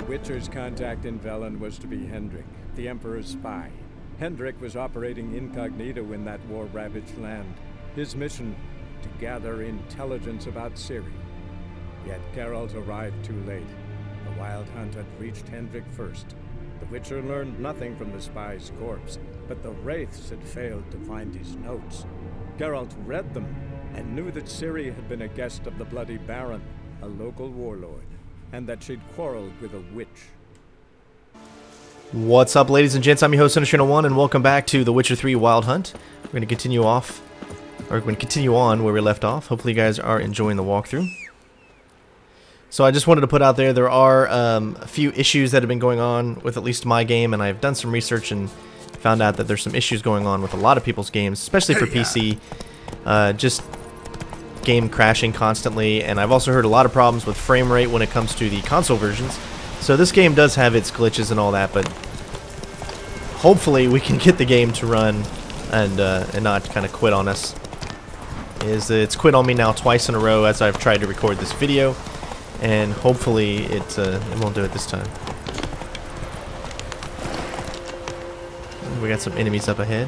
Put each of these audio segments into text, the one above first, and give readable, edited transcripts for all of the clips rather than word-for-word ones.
The Witcher's contact in Velen was to be Hendrik, the Emperor's spy. Hendrik was operating incognito in that war-ravaged land. His mission, to gather intelligence about Ciri. Yet Geralt arrived too late. The Wild Hunt had reached Hendrik first. The Witcher learned nothing from the spy's corpse, but the Wraiths had failed to find his notes. Geralt read them and knew that Ciri had been a guest of the Bloody Baron, a local warlord, and that she'd quarreled with a witch. What's up, ladies and gents? I'm your host, CenterStrain01, and welcome back to The Witcher 3 Wild Hunt. We're going to continue on where we left off. Hopefully you guys are enjoying the walkthrough. So I just wanted to put out there are a few issues that have been going on with at least my game, and I've done some research and found out that there's some issues going on with a lot of people's games, especially for PC. Just game crashing constantly, and I've also heard a lot of problems with frame rate when it comes to the console versions. So this game does have its glitches and all that, but hopefully we can get the game to run and not kind of quit on us. It's quit on me now twice in a row as I've tried to record this video, and hopefully it won't do it this time. We got some enemies up ahead.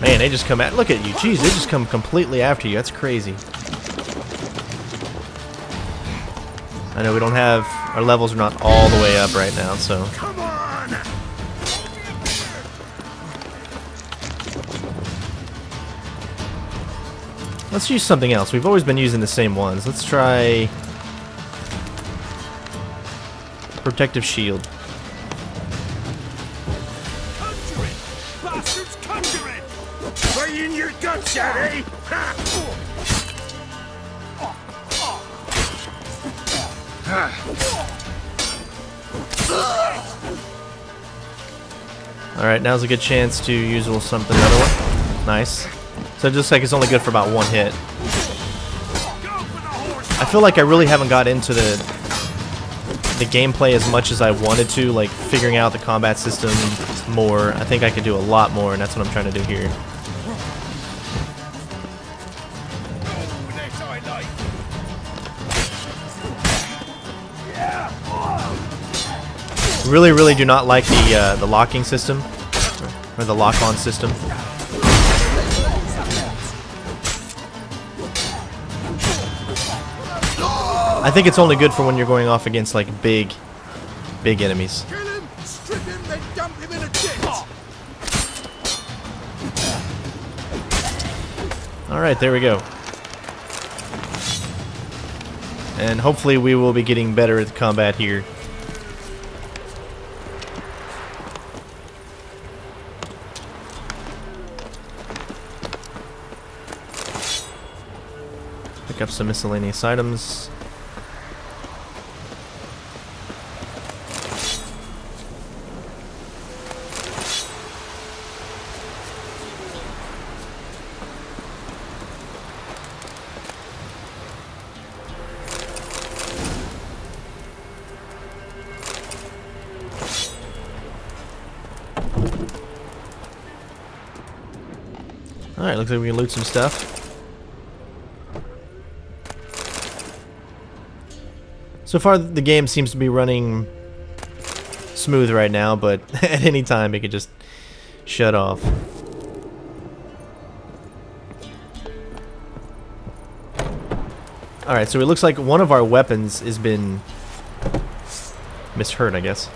Man, they just come at. Look at you. Jeez, they just come completely after you. That's crazy. I know we don't have. Our levels are not all the way up right now, so. Come on! Let's use something else. We've always been using the same ones. Let's try. Protective shield. In your guts, eh? Alright, now's a good chance to use a little something another one. Nice. So it looks like it's only good for about one hit. I feel like I really haven't got into the gameplay as much as I wanted to, like figuring out the combat system more. I think I could do a lot more, and that's what I'm trying to do here. Really do not like the locking system, or the lock-on system. I think it's only good for when you're going off against like big enemies. Kill him, strip him, then dump him in a ditch. All right, there we go. And hopefully we will be getting better at the combat here. Pick up some miscellaneous items. Alright, looks like we can loot some stuff. So far, the game seems to be running smooth right now, but at any time it could just shut off. Alright, so it looks like one of our weapons has been misheard, I guess.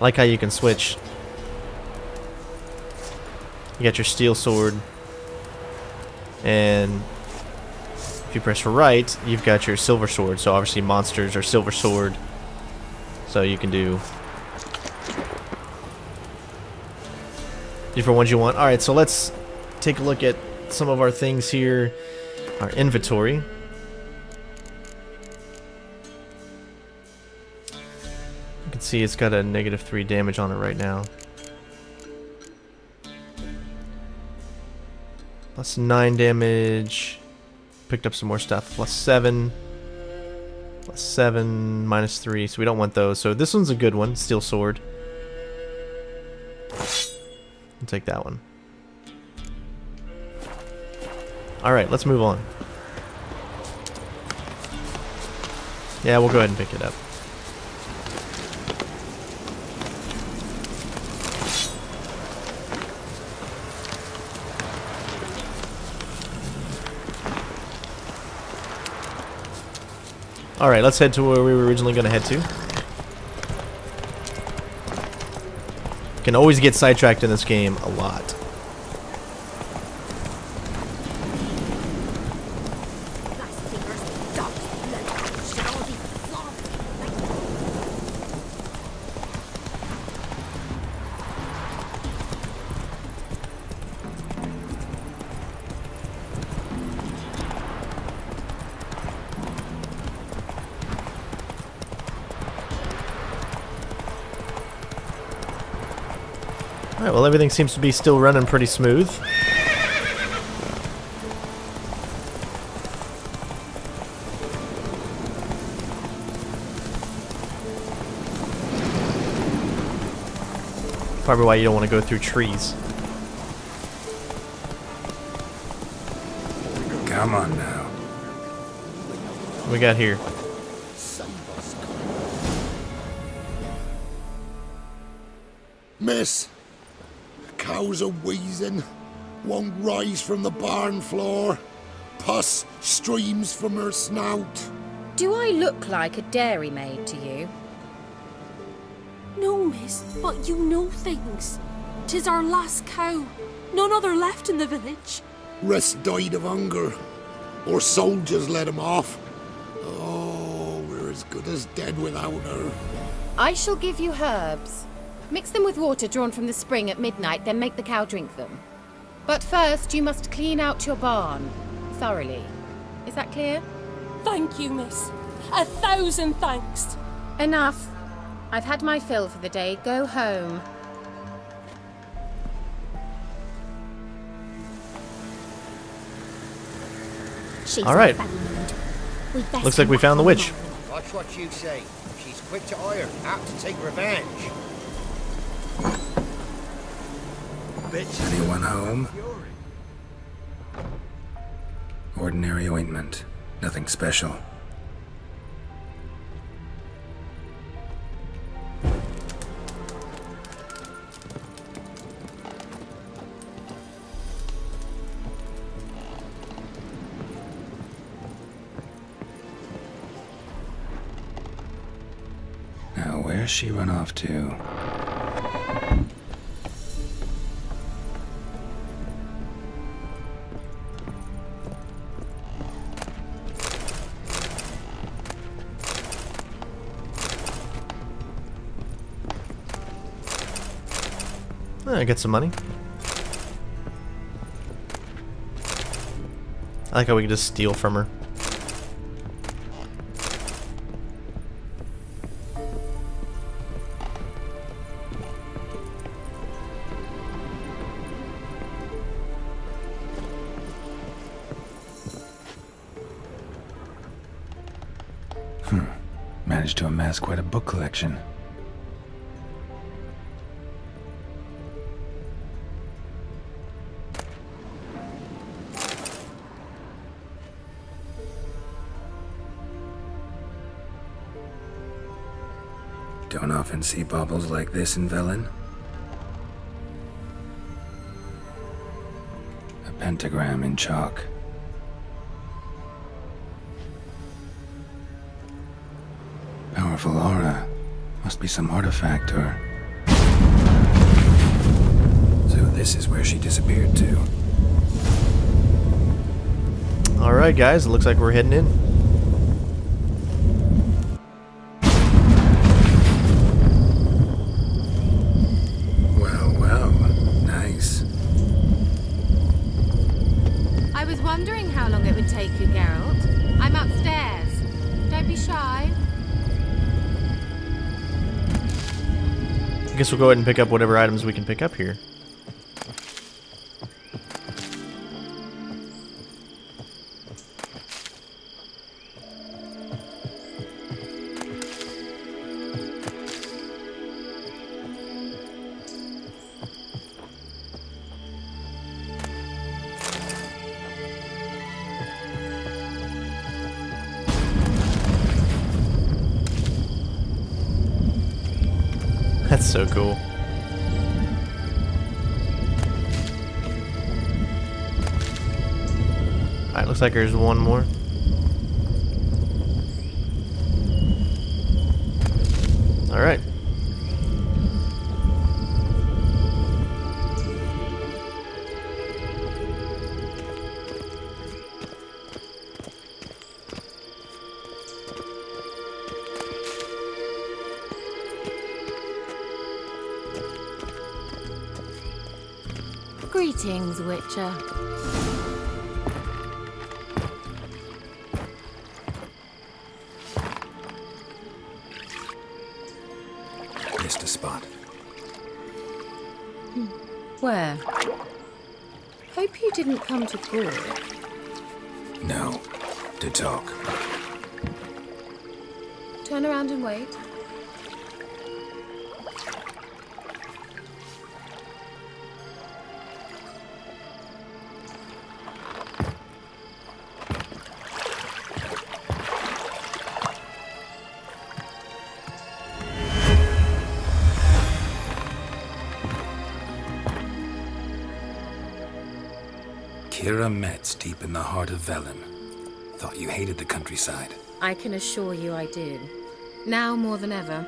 I like how you can switch. You got your steel sword, and if you press for right, you've got your silver sword. So obviously monsters are silver sword, so you can do different ones you want. Alright, so let's take a look at some of our things here. Our inventory. Let's see, it's got a -3 damage on it right now. +9 damage. Picked up some more stuff. +7. +7, -3. So we don't want those. So this one's a good one. Steel sword. I'll take that one. Alright, let's move on. Yeah, we'll go ahead and pick it up. Alright, let's head to where we were originally going to head to. Can always get sidetracked in this game a lot. Alright, well everything seems to be still running pretty smooth. Probably why you don't want to go through trees. Come on now. What we got here? Miss, cows are wheezing, won't rise from the barn floor. Pus streams from her snout. Do I look like a dairymaid to you? No, miss, but you know things. 'Tis our last cow. None other left in the village. Rest died of hunger, or soldiers let him off. Oh, we're as good as dead without her. I shall give you herbs. Mix them with water drawn from the spring at midnight, then make the cow drink them. But first, you must clean out your barn thoroughly. Is that clear? Thank you, miss. 1,000 thanks. Enough. I've had my fill for the day. Go home. All right. Looks like we found the witch. Watch what you say. She's quick to ire, apt to take revenge. Bitch. Anyone home? Ordinary ointment. Nothing special. Now, where's she run off to? I get some money. I like how we can just steal from her. Managed to amass quite a book collection. Don't often see baubles like this in Velen. A pentagram in chalk. Powerful aura. Must be some artifact or... So this is where she disappeared to. Alright guys, it looks like we're heading in. I was wondering how long it would take you, Geralt. I'm upstairs. Don't be shy. I guess we'll go ahead and pick up whatever items we can pick up here. That's so cool. Alright, looks like there's one more. Alright. Greetings, Witcher. Missed a spot. Where? Hope you didn't come to Gore. No. To talk. Turn around and wait. Keira Metz, deep in the heart of Velen. Thought you hated the countryside. I can assure you I do. Now more than ever.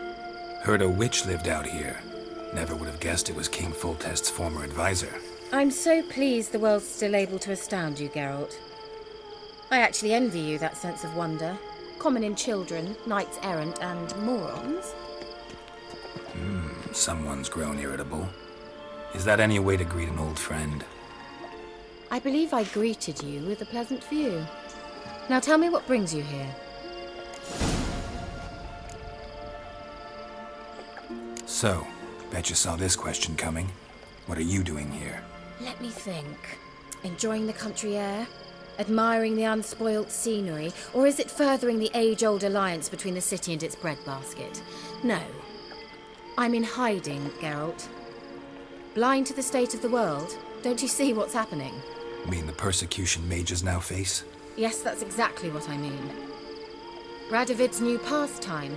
Heard a witch lived out here. Never would have guessed it was King Foltest's former advisor. I'm so pleased the world's still able to astound you, Geralt. I actually envy you that sense of wonder. Common in children, knights errant, and morons. Someone's grown irritable. Is that any way to greet an old friend? I believe I greeted you with a pleasant view. Now tell me what brings you here. So, bet you saw this question coming. What are you doing here? Let me think. Enjoying the country air? Admiring the unspoilt scenery? Or is it furthering the age-old alliance between the city and its breadbasket? No. I'm in hiding, Geralt. Blind to the state of the world? Don't you see what's happening? Mean the persecution mages now face? Yes, that's exactly what I mean. Radovid's new pastime.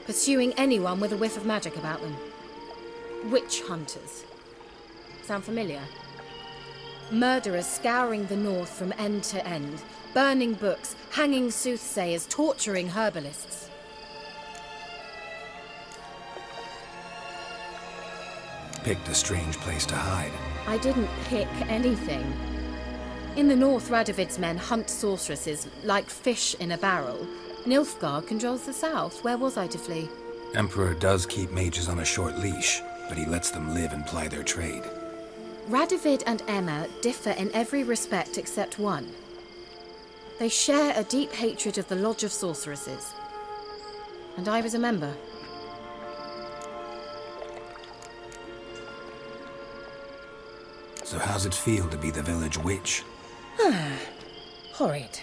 Pursuing anyone with a whiff of magic about them. Witch hunters. Sound familiar? Murderers scouring the north from end to end. Burning books, hanging soothsayers, torturing herbalists. Picked a strange place to hide. I didn't pick anything. In the north, Radovid's men hunt sorceresses like fish in a barrel. Nilfgaard controls the south. Where was I to flee? Emperor does keep mages on a short leash, but he lets them live and ply their trade. Radovid and Emma differ in every respect except one. They share a deep hatred of the Lodge of Sorceresses. And I was a member. So how's it feel to be the village witch? Horrid.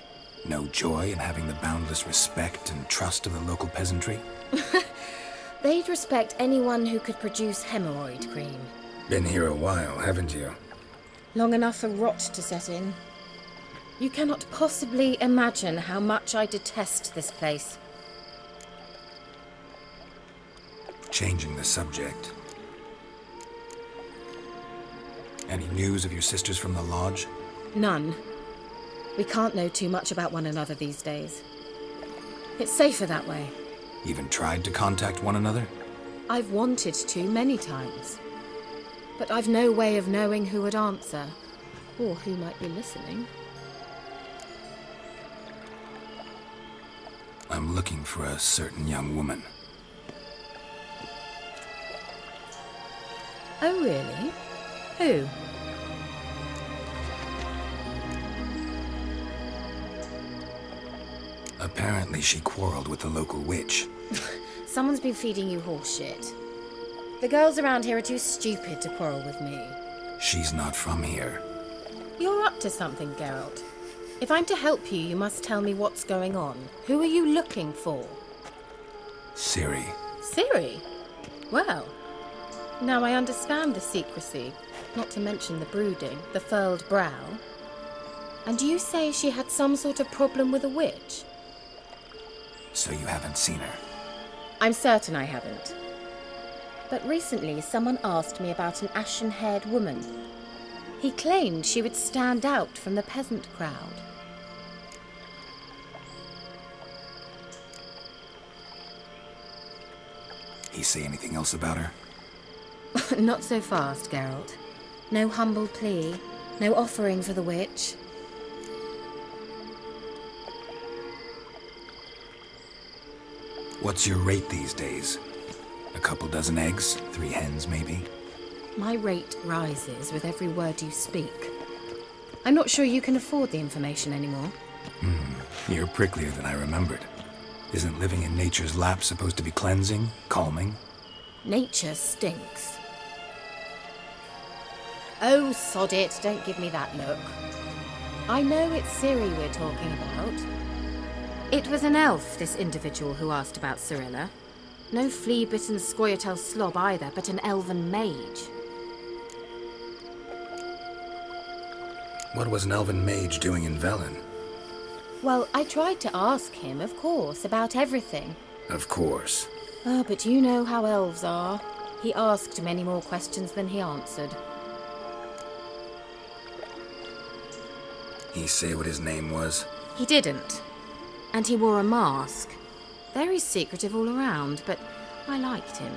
No joy in having the boundless respect and trust of the local peasantry? They'd respect anyone who could produce hemorrhoid cream. Been here a while, haven't you? Long enough for rot to set in. You cannot possibly imagine how much I detest this place. Changing the subject. Any news of your sisters from the lodge? None. We can't know too much about one another these days. It's safer that way. Even tried to contact one another? I've wanted to many times. But I've no way of knowing who would answer, or who might be listening. I'm looking for a certain young woman. Oh, really? Who? Apparently she quarreled with the local witch. Someone's been feeding you horse shit. The girls around here are too stupid to quarrel with me. She's not from here. You're up to something, Geralt. If I'm to help you, you must tell me what's going on. Who are you looking for? Ciri. Ciri? Well, now I understand the secrecy, not to mention the brooding, the furled brow. And you say she had some sort of problem with a witch? So you haven't seen her? I'm certain I haven't. But recently someone asked me about an ashen-haired woman. He claimed she would stand out from the peasant crowd. He say anything else about her? Not so fast, Geralt. No humble plea, no offering for the witch. What's your rate these days? A couple dozen eggs? 3 hens, maybe? My rate rises with every word you speak. I'm not sure you can afford the information anymore. You're pricklier than I remembered. Isn't living in nature's lap supposed to be cleansing, calming? Nature stinks. Oh, sod it, don't give me that look. I know it's Ciri we're talking about. It was an elf, this individual who asked about Cirilla. No flea-bitten Scoia'tael slob either, but an elven mage. What was an elven mage doing in Velen? Well, I tried to ask him, of course, about everything. Of course. Oh, but you know how elves are. He asked many more questions than he answered. He say what his name was? He didn't. And he wore a mask. Very secretive all around, but I liked him.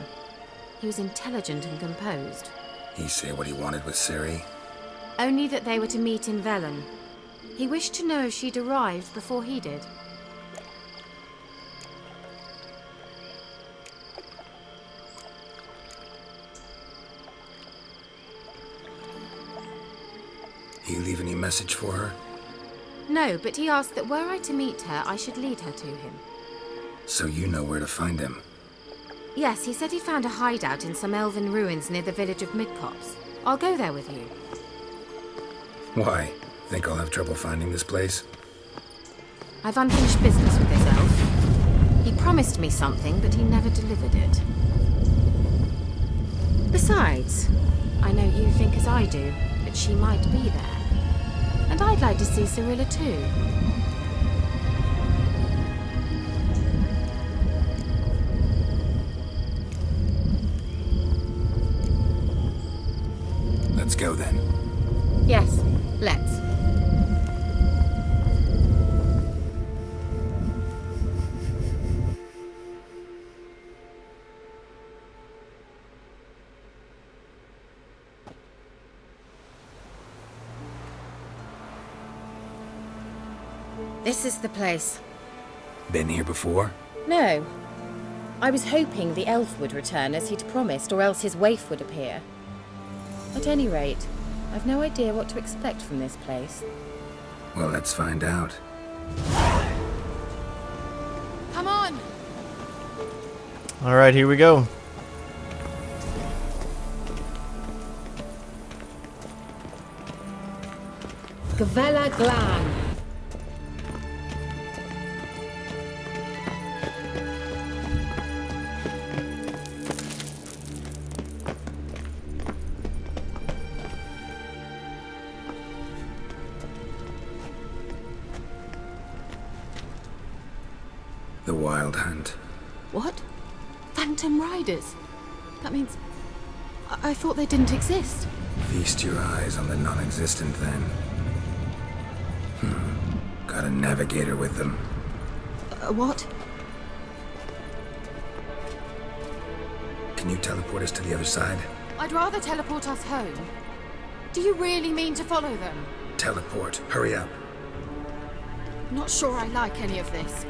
He was intelligent and composed. He say what he wanted with Ciri? Only that they were to meet in Velen. He wished to know if she'd arrived before he did. He leave any message for her? No, but he asked that were I to meet her, I should lead her to him. So you know where to find him? Yes, he said he found a hideout in some elven ruins near the village of Midcopse. I'll go there with you. Why? Think I'll have trouble finding this place? I've unfinished business with this elf. He promised me something, but he never delivered it. Besides, I know you think as I do, that she might be there. And I'd like to see Cirilla too. Let's go then. Yes, let's. This is the place. Been here before? No. I was hoping the elf would return as he'd promised, or else his waif would appear. At any rate, I've no idea what to expect from this place. Well, let's find out. Come on! Alright, here we go. Gavella Glan. The Wild Hunt. What? Phantom Riders? That means... I thought they didn't exist. Feast your eyes on the non-existent then. Got a navigator with them. What? Can you teleport us to the other side? I'd rather teleport us home. Do you really mean to follow them? Teleport. Hurry up. Not sure I like any of this.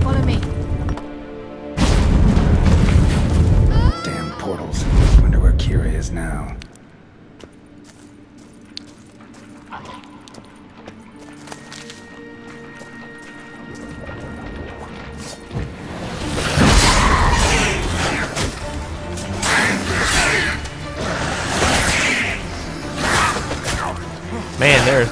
Follow me. Damn portals. Wonder where where Keira is now. Man, there.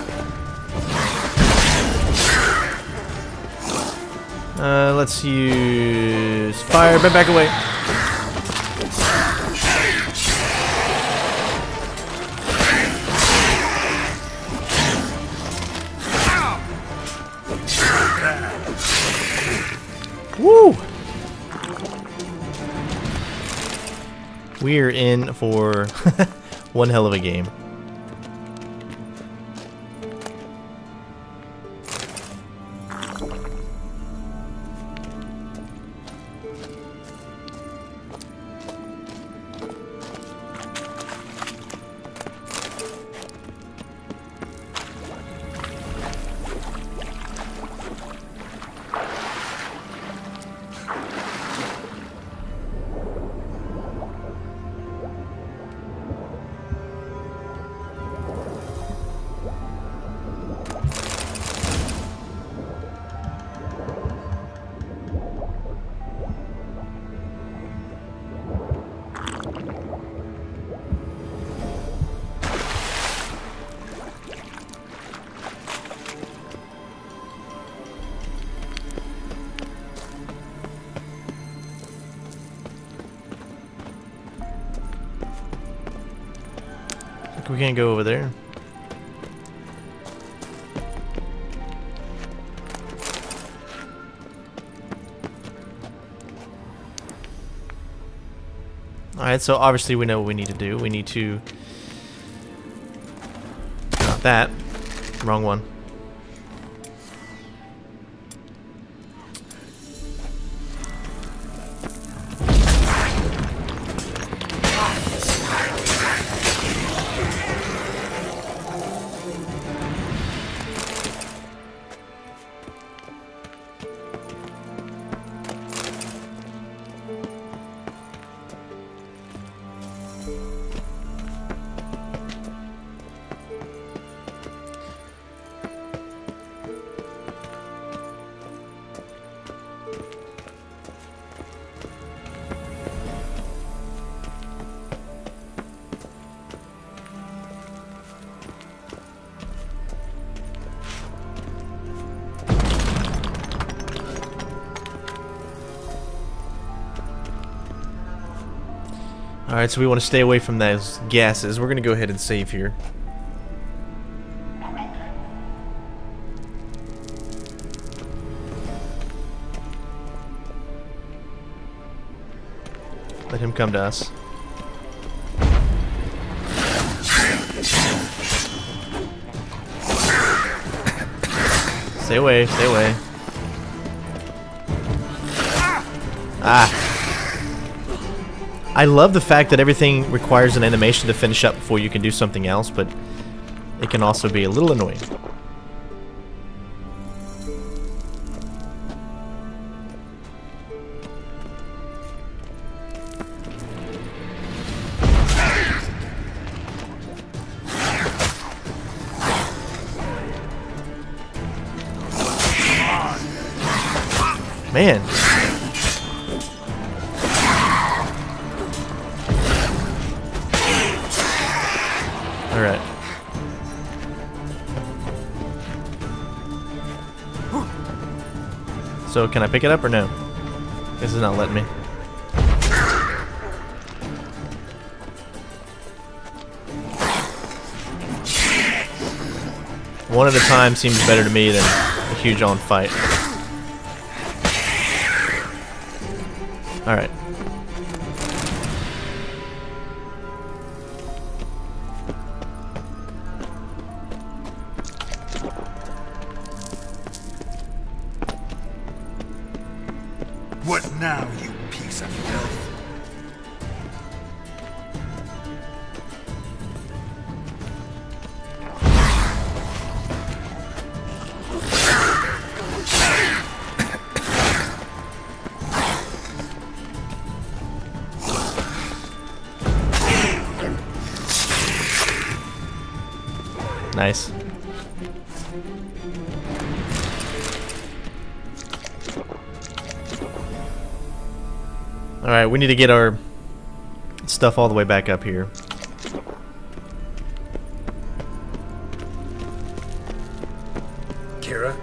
Let's use fire. Back away. Woo! We're in for one hell of a game. We can't go over there. Alright, so obviously we know what we need to do. We need to... Not that. Wrong one. Alright, so we want to stay away from those gases. We're going to go ahead and save here. Let him come to us. Stay away, stay away. Ah. I love the fact that everything requires an animation to finish up before you can do something else, but it can also be a little annoying. Man. Alright. So, can I pick it up or no? This is not letting me. One at a time seems better to me than a huge on fight. Alright. What now, you piece of filth? Nice. Alright, we need to get our stuff all the way back up here. Keira?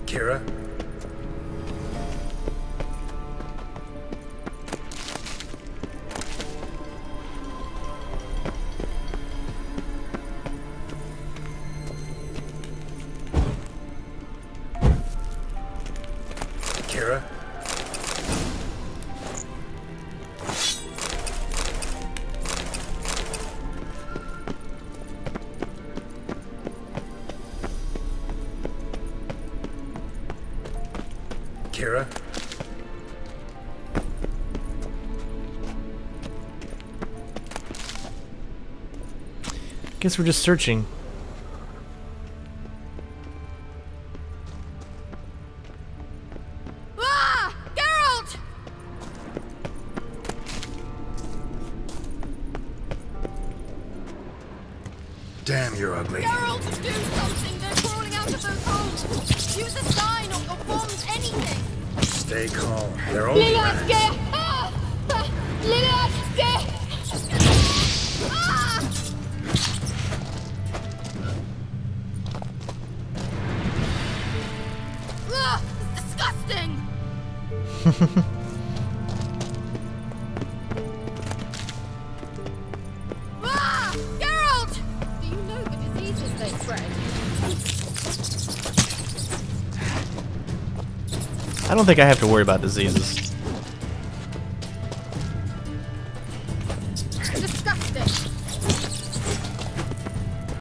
Keira? Keira? Keira? Guess we're just searching. Ah! Geralt! Damn, you're ugly. Geralt, do something! They're crawling out of those holes! Use a sign or your bombs, anything! Stay calm. They're only rats. Ah! Liaisons! Ah! Ugh, it's disgusting! Ah! Geralt! Do you know the diseases they spread? I don't think I have to worry about diseases. Disgusting!